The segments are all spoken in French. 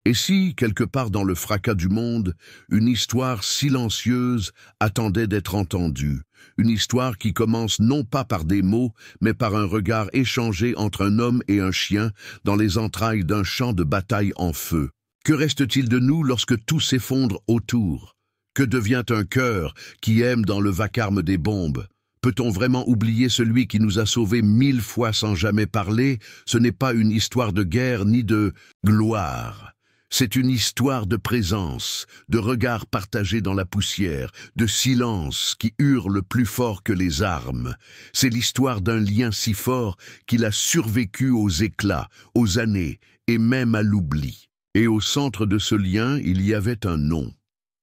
Et si, quelque part dans le fracas du monde, une histoire silencieuse attendait d'être entendue, une histoire qui commence non pas par des mots, mais par un regard échangé entre un homme et un chien dans les entrailles d'un champ de bataille en feu? Que reste-t-il de nous lorsque tout s'effondre autour? Que devient un cœur qui aime dans le vacarme des bombes? Peut-on vraiment oublier celui qui nous a sauvés 1000 fois sans jamais parler? Ce n'est pas une histoire de guerre ni de gloire. C'est une histoire de présence, de regards partagés dans la poussière, de silence qui hurle plus fort que les armes. C'est l'histoire d'un lien si fort qu'il a survécu aux éclats, aux années et même à l'oubli. Et au centre de ce lien, il y avait un nom.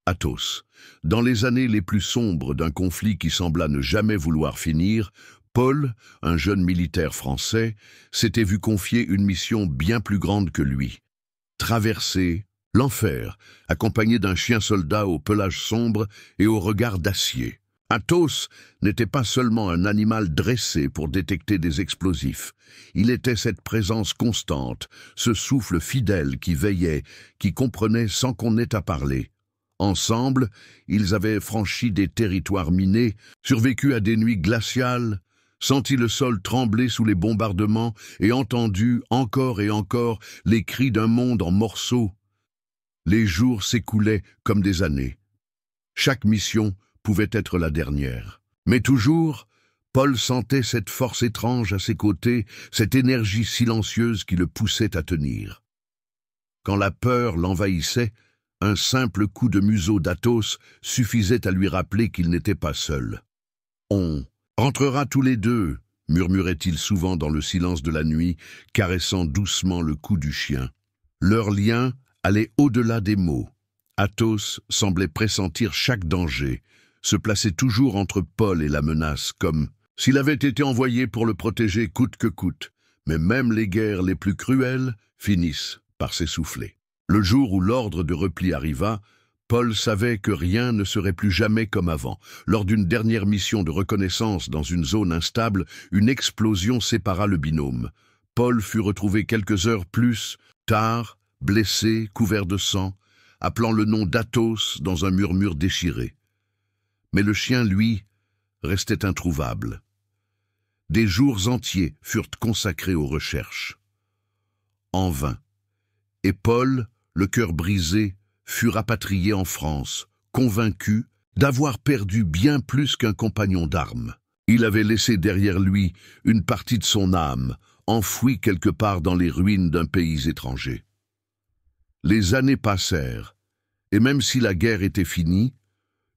Athos. Dans les années les plus sombres d'un conflit qui sembla ne jamais vouloir finir, Paul, un jeune militaire français, s'était vu confier une mission bien plus grande que lui. Traverser l'enfer, accompagné d'un chien soldat au pelage sombre et au regard d'acier. Athos n'était pas seulement un animal dressé pour détecter des explosifs. Il était cette présence constante, ce souffle fidèle qui veillait, qui comprenait sans qu'on ait à parler. Ensemble, ils avaient franchi des territoires minés, survécu à des nuits glaciales, senti le sol trembler sous les bombardements et entendu encore et encore les cris d'un monde en morceaux. Les jours s'écoulaient comme des années. Chaque mission pouvait être la dernière. Mais toujours, Paul sentait cette force étrange à ses côtés, cette énergie silencieuse qui le poussait à tenir. Quand la peur l'envahissait, un simple coup de museau d'Athos suffisait à lui rappeler qu'il n'était pas seul. « On rentrera tous les deux », murmurait-il souvent dans le silence de la nuit, caressant doucement le cou du chien. Leur lien allait au-delà des mots. Athos semblait pressentir chaque danger, se plaçait toujours entre Paul et la menace, comme s'il avait été envoyé pour le protéger coûte que coûte. Mais même les guerres les plus cruelles finissent par s'essouffler. Le jour où l'ordre de repli arriva, Paul savait que rien ne serait plus jamais comme avant. Lors d'une dernière mission de reconnaissance dans une zone instable, une explosion sépara le binôme. Paul fut retrouvé quelques heures plus tard, blessé, couvert de sang, appelant le nom d'Athos dans un murmure déchiré. Mais le chien, lui, restait introuvable. Des jours entiers furent consacrés aux recherches. En vain. Et Paul, le cœur brisé, fut rapatrié en France, convaincu d'avoir perdu bien plus qu'un compagnon d'armes. Il avait laissé derrière lui une partie de son âme, enfouie quelque part dans les ruines d'un pays étranger. Les années passèrent, et même si la guerre était finie,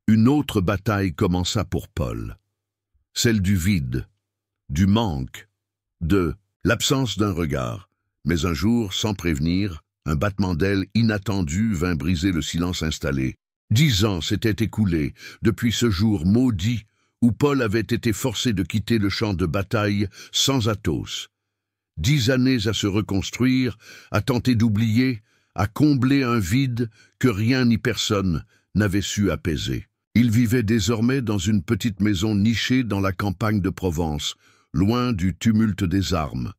une autre bataille commença pour Paul. Celle du vide, du manque, de l'absence d'un regard. Mais un jour, sans prévenir, un battement d'ailes inattendu vint briser le silence installé. 10 ans s'étaient écoulés depuis ce jour maudit où Paul avait été forcé de quitter le champ de bataille sans Athos. 10 années à se reconstruire, à tenter d'oublier, à combler un vide que rien ni personne n'avait su apaiser. Il vivait désormais dans une petite maison nichée dans la campagne de Provence, loin du tumulte des armes.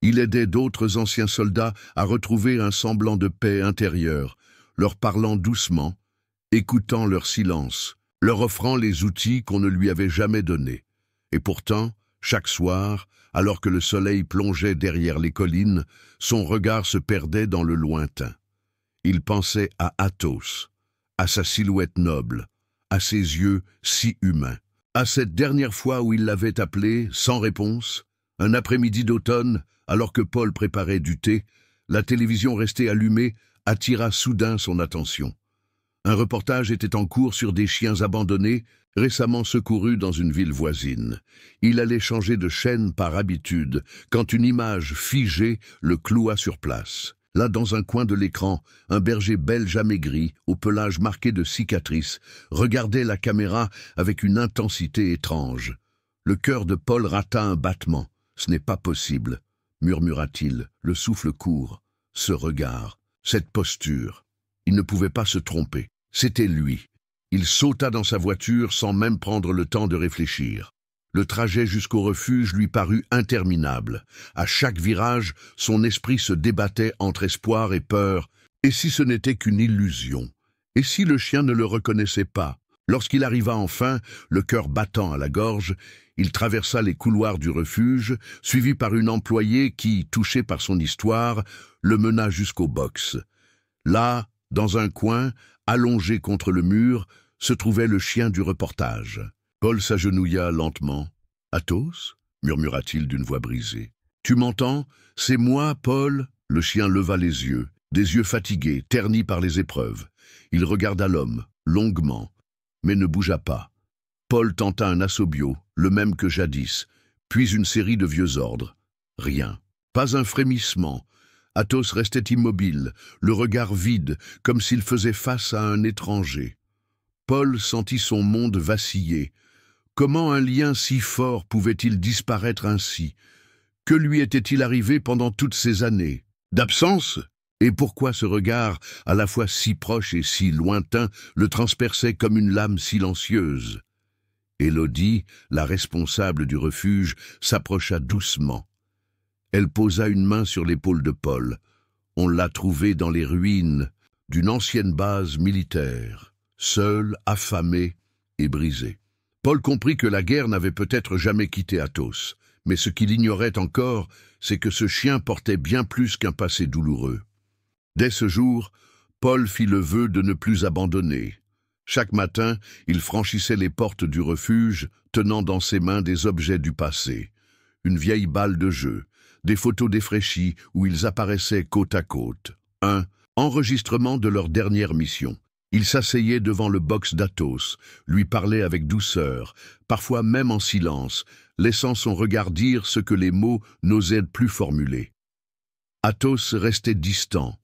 Il aidait d'autres anciens soldats à retrouver un semblant de paix intérieure, leur parlant doucement, écoutant leur silence, leur offrant les outils qu'on ne lui avait jamais donnés. Et pourtant, chaque soir, alors que le soleil plongeait derrière les collines, son regard se perdait dans le lointain. Il pensait à Athos, à sa silhouette noble, à ses yeux si humains. À cette dernière fois où il l'avait appelé, sans réponse, un après-midi d'automne, alors que Paul préparait du thé, la télévision restée allumée attira soudain son attention. Un reportage était en cours sur des chiens abandonnés, récemment secourus dans une ville voisine. Il allait changer de chaîne par habitude, quand une image figée le cloua sur place. Là, dans un coin de l'écran, un berger belge amaigri, au pelage marqué de cicatrices, regardait la caméra avec une intensité étrange. Le cœur de Paul rata un battement. « Ce n'est pas possible », murmura-t-il, le souffle court. Ce regard, cette posture. Il ne pouvait pas se tromper. C'était lui. Il sauta dans sa voiture sans même prendre le temps de réfléchir. Le trajet jusqu'au refuge lui parut interminable. À chaque virage, son esprit se débattait entre espoir et peur, Et si ce n'était qu'une illusion? Et si le chien ne le reconnaissait pas? Lorsqu'il arriva enfin, le cœur battant à la gorge, il traversa les couloirs du refuge, suivi par une employée qui, touchée par son histoire, le mena jusqu'au box. Là, dans un coin, allongé contre le mur, se trouvait le chien du reportage. Paul s'agenouilla lentement. « Athos » murmura-t-il d'une voix brisée. « Tu m'entends? C'est moi, Paul ?» Le chien leva les yeux, des yeux fatigués, ternis par les épreuves. Il regarda l'homme, longuement, mais ne bougea pas. Paul tenta un assobio, le même que jadis, puis une série de vieux ordres. Rien. Pas un frémissement. Athos restait immobile, le regard vide, comme s'il faisait face à un étranger. Paul sentit son monde vaciller. Comment un lien si fort pouvait-il disparaître ainsi? Que lui était-il arrivé pendant toutes ces années? D'absence? Et pourquoi ce regard, à la fois si proche et si lointain, le transperçait comme une lame silencieuse? Élodie, la responsable du refuge, s'approcha doucement. Elle posa une main sur l'épaule de Paul. On l'a trouvé dans les ruines d'une ancienne base militaire, seul, affamé et brisé. Paul comprit que la guerre n'avait peut-être jamais quitté Athos, mais ce qu'il ignorait encore, c'est que ce chien portait bien plus qu'un passé douloureux. Dès ce jour, Paul fit le vœu de ne plus abandonner. Chaque matin, il franchissait les portes du refuge, tenant dans ses mains des objets du passé. Une vieille balle de jeu, des photos défraîchies où ils apparaissaient côte à côte. Un enregistrement de leur dernière mission. Il s'asseyait devant le box d'Athos, lui parlait avec douceur, parfois même en silence, laissant son regard dire ce que les mots n'osaient plus formuler. Athos restait distant,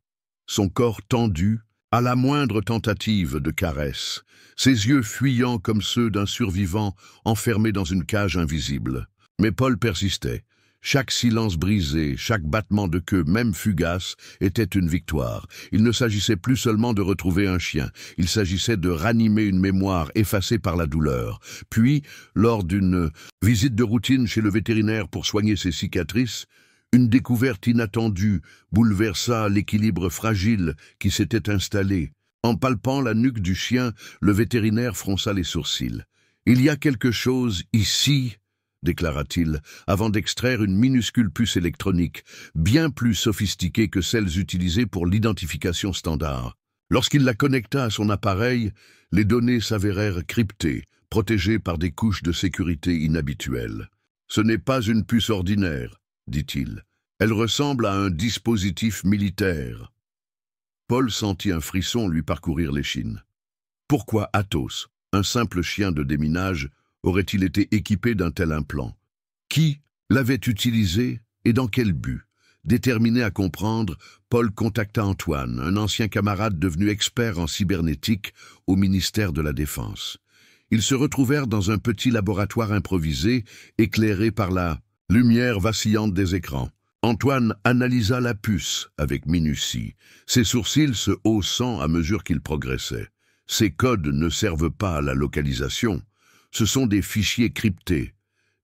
son corps tendu à la moindre tentative de caresse, ses yeux fuyants comme ceux d'un survivant enfermé dans une cage invisible. Mais Paul persistait. Chaque silence brisé, chaque battement de queue, même fugace, était une victoire. Il ne s'agissait plus seulement de retrouver un chien, il s'agissait de ranimer une mémoire effacée par la douleur. Puis, lors d'une visite de routine chez le vétérinaire pour soigner ses cicatrices, une découverte inattendue bouleversa l'équilibre fragile qui s'était installé. En palpant la nuque du chien, le vétérinaire fronça les sourcils. « Il y a quelque chose ici », déclara-t-il, avant d'extraire une minuscule puce électronique, bien plus sophistiquée que celles utilisées pour l'identification standard. Lorsqu'il la connecta à son appareil, les données s'avérèrent cryptées, protégées par des couches de sécurité inhabituelles. « Ce n'est pas une puce ordinaire », dit-il. « Elle ressemble à un dispositif militaire. » Paul sentit un frisson lui parcourir l'échine. Pourquoi Athos, un simple chien de déminage, aurait-il été équipé d'un tel implant? Qui l'avait utilisé et dans quel but? Déterminé à comprendre, Paul contacta Antoine, un ancien camarade devenu expert en cybernétique au ministère de la Défense. Ils se retrouvèrent dans un petit laboratoire improvisé, éclairé par la lumière vacillante des écrans. Antoine analysa la puce avec minutie, ses sourcils se haussant à mesure qu'il progressait. Ces codes ne servent pas à la localisation. Ce sont des fichiers cryptés,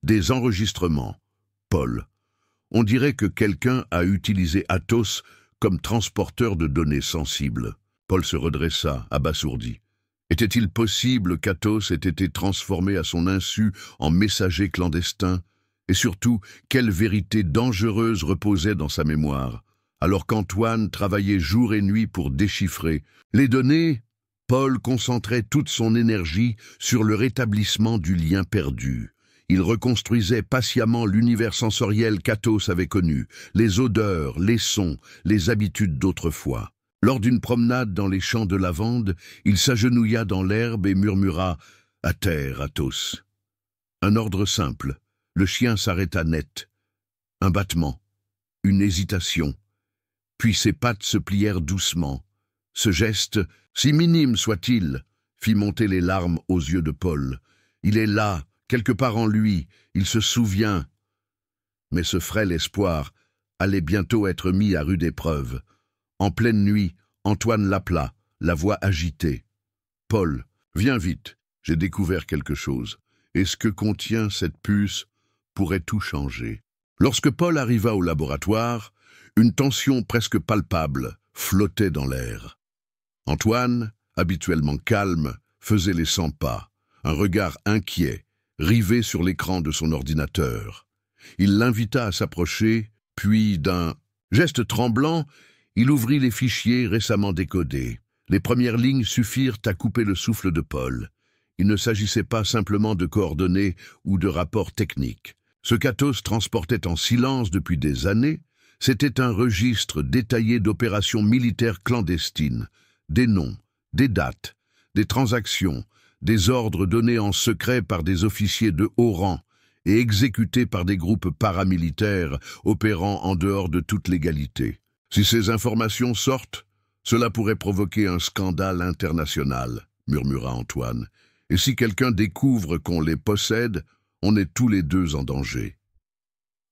des enregistrements. Paul, on dirait que quelqu'un a utilisé Athos comme transporteur de données sensibles. Paul se redressa, abasourdi. Était-il possible qu'Athos ait été transformé à son insu en messager clandestin? Et surtout, quelle vérité dangereuse reposait dans sa mémoire, alors qu'Antoine travaillait jour et nuit pour déchiffrer les données? Paul concentrait toute son énergie sur le rétablissement du lien perdu. Il reconstruisait patiemment l'univers sensoriel qu'Athos avait connu, les odeurs, les sons, les habitudes d'autrefois. Lors d'une promenade dans les champs de lavande, il s'agenouilla dans l'herbe et murmura « À terre, Athos !» Un ordre simple. Le chien s'arrêta net. Un battement, une hésitation. Puis ses pattes se plièrent doucement. Ce geste, si minime soit-il, fit monter les larmes aux yeux de Paul. Il est là, quelque part en lui, il se souvient. Mais ce frêle espoir allait bientôt être mis à rude épreuve. En pleine nuit, Antoine l'appela, la voix agitée. « Paul, viens vite, j'ai découvert quelque chose. Et ce que contient cette puce pourrait tout changer. » Lorsque Paul arriva au laboratoire, une tension presque palpable flottait dans l'air. Antoine, habituellement calme, faisait les 100 pas, un regard inquiet, rivé sur l'écran de son ordinateur. Il l'invita à s'approcher, puis d'un geste tremblant, il ouvrit les fichiers récemment décodés. Les premières lignes suffirent à couper le souffle de Paul. Il ne s'agissait pas simplement de coordonnées ou de rapports techniques. Ce qu'Athos transportait en silence depuis des années, c'était un registre détaillé d'opérations militaires clandestines, des noms, des dates, des transactions, des ordres donnés en secret par des officiers de haut rang et exécutés par des groupes paramilitaires opérant en dehors de toute légalité. Si ces informations sortent, cela pourrait provoquer un scandale international, murmura Antoine. Et si quelqu'un découvre qu'on les possède, on est tous les deux en danger.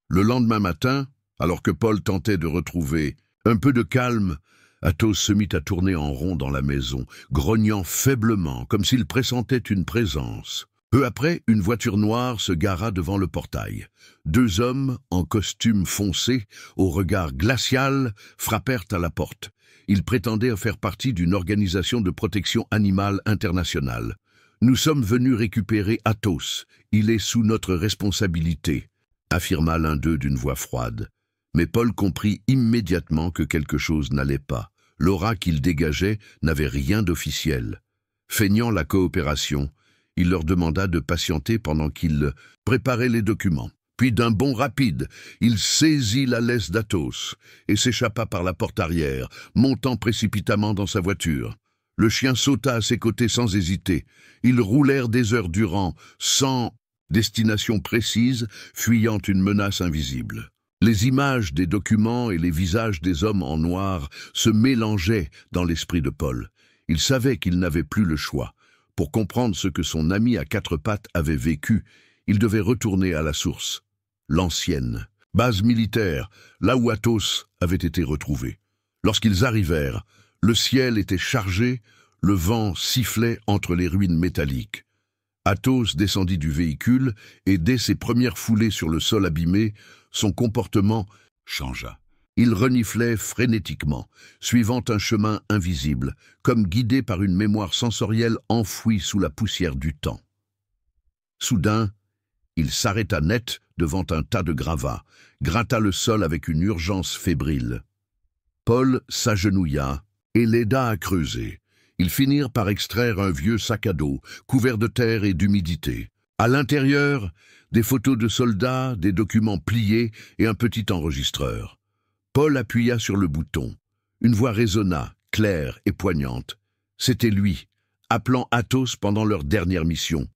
Le lendemain matin, alors que Paul tentait de retrouver un peu de calme, Athos se mit à tourner en rond dans la maison, grognant faiblement, comme s'il pressentait une présence. Peu après, une voiture noire se gara devant le portail. 2 hommes, en costume foncé, au regard glacial, frappèrent à la porte. Ils prétendaient faire partie d'une organisation de protection animale internationale. « Nous sommes venus récupérer Athos. Il est sous notre responsabilité », affirma l'un d'eux d'une voix froide. Mais Paul comprit immédiatement que quelque chose n'allait pas. L'aura qu'il dégageait n'avait rien d'officiel. Feignant la coopération, il leur demanda de patienter pendant qu'il préparait les documents. Puis d'un bond rapide, il saisit la laisse d'Athos et s'échappa par la porte arrière, montant précipitamment dans sa voiture. Le chien sauta à ses côtés sans hésiter. Ils roulèrent des heures durant, sans destination précise, fuyant une menace invisible. Les images des documents et les visages des hommes en noir se mélangeaient dans l'esprit de Paul. Il savait qu'il n'avait plus le choix. Pour comprendre ce que son ami à 4 pattes avait vécu, il devait retourner à la source. L'ancienne base militaire, là où Athos avait été retrouvé. Lorsqu'ils arrivèrent, le ciel était chargé, le vent sifflait entre les ruines métalliques. Athos descendit du véhicule et dès ses premières foulées sur le sol abîmé, son comportement changea. Il reniflait frénétiquement, suivant un chemin invisible, comme guidé par une mémoire sensorielle enfouie sous la poussière du temps. Soudain, il s'arrêta net devant un tas de gravats, gratta le sol avec une urgence fébrile. Paul s'agenouilla et l'aida à creuser. Ils finirent par extraire un vieux sac à dos, couvert de terre et d'humidité. À l'intérieur, des photos de soldats, des documents pliés et un petit enregistreur. Paul appuya sur le bouton. Une voix résonna, claire et poignante. C'était lui, appelant Athos pendant leur dernière mission.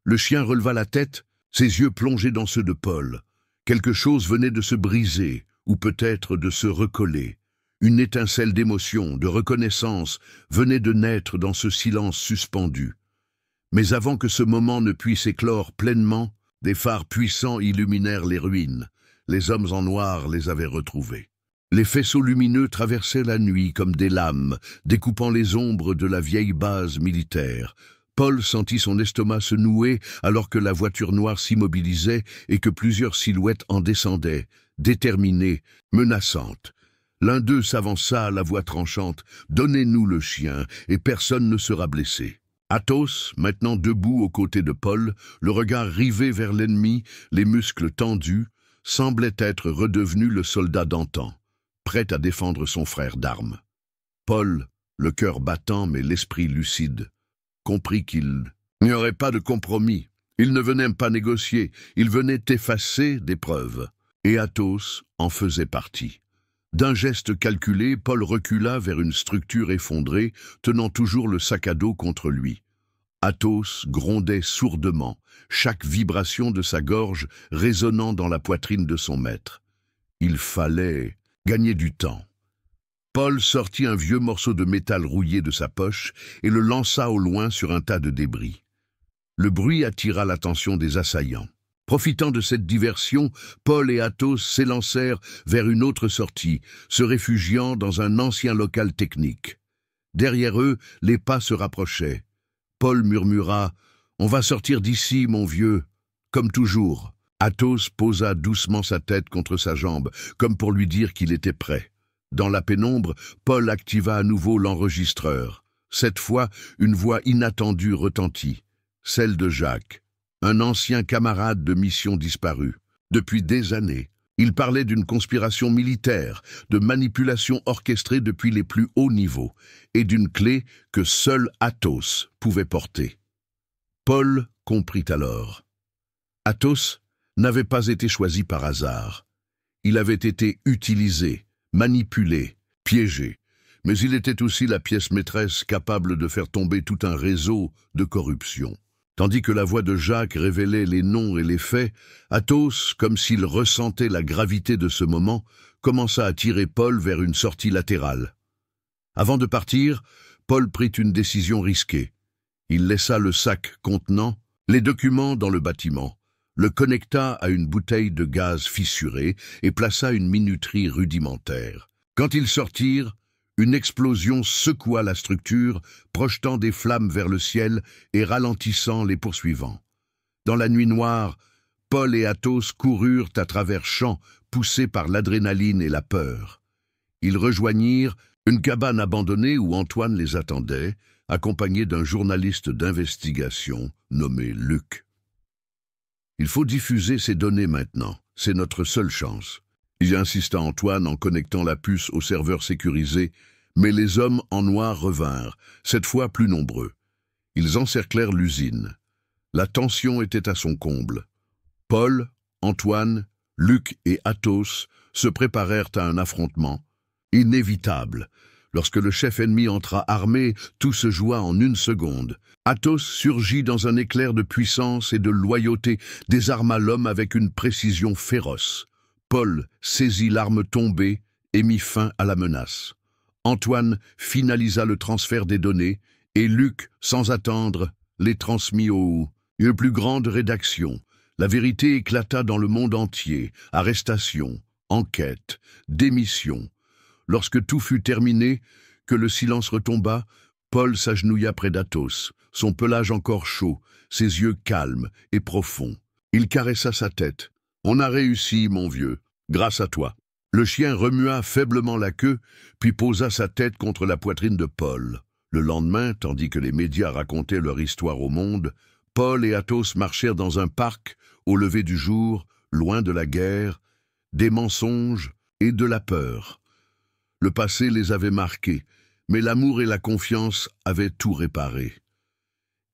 Le chien releva la tête, ses yeux plongés dans ceux de Paul. Quelque chose venait de se briser, ou peut-être de se recoller. Une étincelle d'émotion, de reconnaissance, venait de naître dans ce silence suspendu. Mais avant que ce moment ne puisse éclore pleinement, des phares puissants illuminèrent les ruines. Les hommes en noir les avaient retrouvés. Les faisceaux lumineux traversaient la nuit comme des lames, découpant les ombres de la vieille base militaire. Paul sentit son estomac se nouer alors que la voiture noire s'immobilisait et que plusieurs silhouettes en descendaient, déterminées, menaçantes. L'un d'eux s'avança à la voix tranchante « Donnez-nous le chien, et personne ne sera blessé ». Athos, maintenant debout aux côtés de Paul, le regard rivé vers l'ennemi, les muscles tendus, semblait être redevenu le soldat d'antan, prêt à défendre son frère d'armes. Paul, le cœur battant mais l'esprit lucide, comprit qu'il n'y aurait pas de compromis. Il ne venait pas négocier, il venait effacer des preuves. Et Athos en faisait partie. D'un geste calculé, Paul recula vers une structure effondrée, tenant toujours le sac à dos contre lui. Athos grondait sourdement, chaque vibration de sa gorge résonnant dans la poitrine de son maître. Il fallait gagner du temps. Paul sortit un vieux morceau de métal rouillé de sa poche et le lança au loin sur un tas de débris. Le bruit attira l'attention des assaillants. Profitant de cette diversion, Paul et Athos s'élancèrent vers une autre sortie, se réfugiant dans un ancien local technique. Derrière eux, les pas se rapprochaient. Paul murmura « On va sortir d'ici, mon vieux », comme toujours. Athos posa doucement sa tête contre sa jambe, comme pour lui dire qu'il était prêt. Dans la pénombre, Paul activa à nouveau l'enregistreur. Cette fois, une voix inattendue retentit, celle de Jacques, un ancien camarade de mission disparu. Depuis des années, il parlait d'une conspiration militaire, de manipulation orchestrée depuis les plus hauts niveaux, et d'une clé que seul Athos pouvait porter. Paul comprit alors. Athos n'avait pas été choisi par hasard. Il avait été utilisé, manipulé, piégé, mais il était aussi la pièce maîtresse capable de faire tomber tout un réseau de corruption. Tandis que la voix de Jacques révélait les noms et les faits, Athos, comme s'il ressentait la gravité de ce moment, commença à tirer Paul vers une sortie latérale. Avant de partir, Paul prit une décision risquée. Il laissa le sac contenant les documents dans le bâtiment, le connecta à une bouteille de gaz fissurée et plaça une minuterie rudimentaire. Quand ils sortirent, une explosion secoua la structure, projetant des flammes vers le ciel et ralentissant les poursuivants. Dans la nuit noire, Paul et Athos coururent à travers champs, poussés par l'adrénaline et la peur. Ils rejoignirent une cabane abandonnée où Antoine les attendait, accompagné d'un journaliste d'investigation nommé Luc. « Il faut diffuser ces données maintenant, c'est notre seule chance. » y insista Antoine en connectant la puce au serveur sécurisé, mais les hommes en noir revinrent, cette fois plus nombreux. Ils encerclèrent l'usine. La tension était à son comble. Paul, Antoine, Luc et Athos se préparèrent à un affrontement. Inévitable. Lorsque le chef ennemi entra armé, tout se joua en une seconde. Athos surgit dans un éclair de puissance et de loyauté, désarma l'homme avec une précision féroce. Paul saisit l'arme tombée et mit fin à la menace. Antoine finalisa le transfert des données et Luc, sans attendre, les transmit une plus grande rédaction. La vérité éclata dans le monde entier. Arrestation, enquête, démission. Lorsque tout fut terminé, que le silence retomba, Paul s'agenouilla près d'Athos, son pelage encore chaud, ses yeux calmes et profonds. Il caressa sa tête. « On a réussi, mon vieux, grâce à toi. » Le chien remua faiblement la queue, puis posa sa tête contre la poitrine de Paul. Le lendemain, tandis que les médias racontaient leur histoire au monde, Paul et Athos marchèrent dans un parc, au lever du jour, loin de la guerre, des mensonges et de la peur. Le passé les avait marqués, mais l'amour et la confiance avaient tout réparé.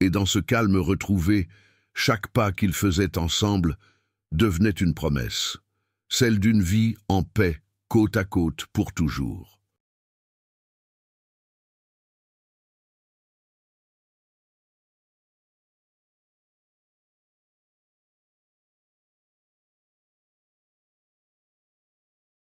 Et dans ce calme retrouvé, chaque pas qu'ils faisaient ensemble devenait une promesse, celle d'une vie en paix, côte à côte, pour toujours.